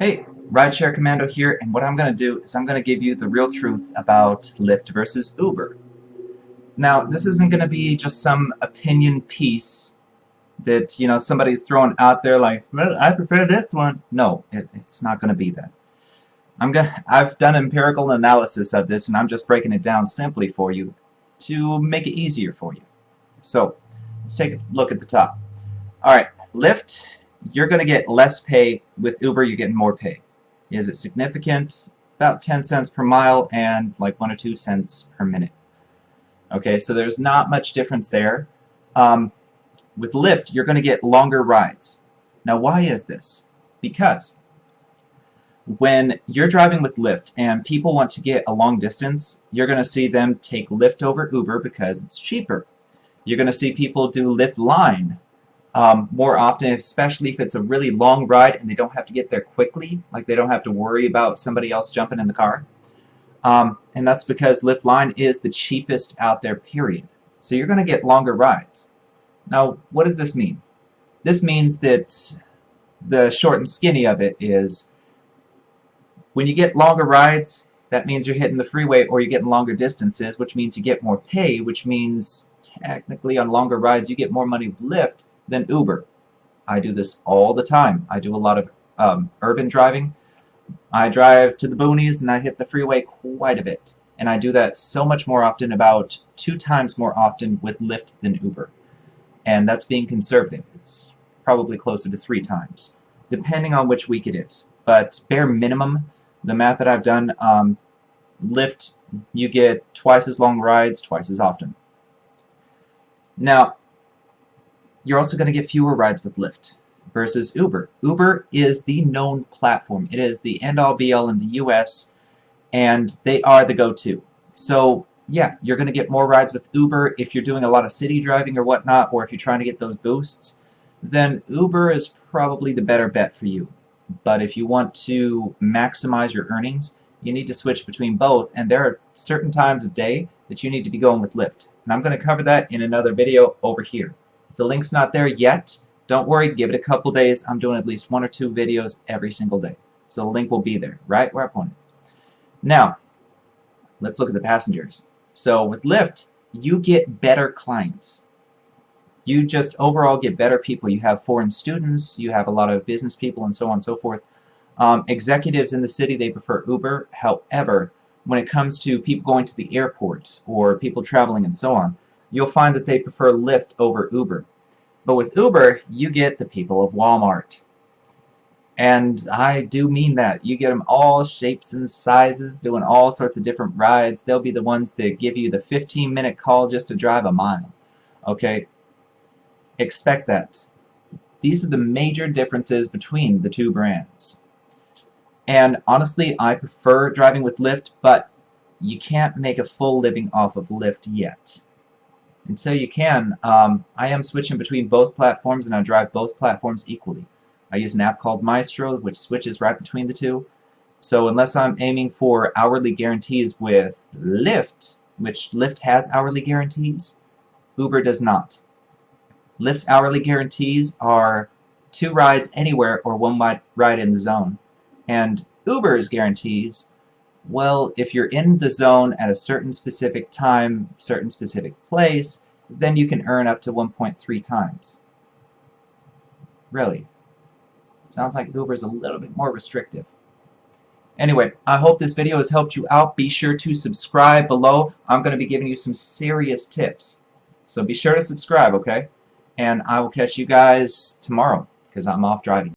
Hey, Rideshare Commando here, and what I'm going to do is I'm going to give you the real truth about Lyft versus Uber. Now, this isn't going to be just some opinion piece that, somebody's throwing out there like, well, I prefer Lyft one. No, it's not going to be that. I've done empirical analysis of this, and I'm just breaking it down simply for you to make it easier for you. So, let's take a look at the top. All right, Lyft, you're going to get less pay. With Uber, you're getting more pay. Is it significant? About 10 cents per mile and like 1 or 2 cents per minute. Okay, so there's not much difference there. With Lyft, you're going to get longer rides. Now, why is this? Because when you're driving with Lyft and people want to get a long distance, you're going to see them take Lyft over Uber because it's cheaper. You're going to see people do Lyft line more often, especially if it's a really long ride and they don't have to get there quickly, like they don't have to worry about somebody else jumping in the car. And that's because Lyft line is the cheapest out there, period. So you're going to get longer rides. Now, what does this mean? This means that the short and skinny of it is when you get longer rides, that means you're hitting the freeway or you're getting longer distances, which means you get more pay, which means technically on longer rides you get more money with Lyft than Uber. I do this all the time. I do a lot of urban driving. I drive to the boonies and I hit the freeway quite a bit. And I do that so much more often, about 2 times more often with Lyft than Uber. And that's being conservative. It's probably closer to 3 times, depending on which week it is. But bare minimum, the math that I've done, Lyft, you get twice as long rides, twice as often. Now, you're also going to get fewer rides with Lyft versus Uber. Uber is the known platform. It is the end-all be-all in the US, and they are the go-to. So, yeah, you're going to get more rides with Uber if you're doing a lot of city driving or whatnot, or if you're trying to get those boosts, then Uber is probably the better bet for you. But if you want to maximize your earnings, you need to switch between both, and there are certain times of day that you need to be going with Lyft. And I'm going to cover that in another video over here. If the link's not there yet, don't worry, give it a couple days. I'm doing at least 1 or 2 videos every single day. So the link will be there, right where I pointed. Now, let's look at the passengers. So with Lyft, you get better clients. You just overall get better people. You have foreign students, you have a lot of business people, and so on and so forth. Executives in the city, they prefer Uber. However, when it comes to people going to the airport or people traveling and so on, you'll find that they prefer Lyft over Uber. But with Uber, you get the people of Walmart. And I do mean that. You get them all shapes and sizes, doing all sorts of different rides. They'll be the ones that give you the 15-minute call just to drive a mile. Okay? Expect that. These are the major differences between the 2 brands. And honestly, I prefer driving with Lyft, but you can't make a full living off of Lyft yet. Until you can, I am switching between both platforms, and I drive both platforms equally. I use an app called Maestro, which switches right between the 2. So unless I'm aiming for hourly guarantees with Lyft, which Lyft has hourly guarantees, Uber does not. Lyft's hourly guarantees are 2 rides anywhere or 1 ride in the zone. And Uber's guarantees, well, if you're in the zone at a certain specific time, certain specific place, then you can earn up to 1.3 times. Really. Sounds like Uber's a little bit more restrictive. Anyway, I hope this video has helped you out. Be sure to subscribe below. I'm going to be giving you some serious tips. So be sure to subscribe, okay? And I will catch you guys tomorrow, because I'm off driving.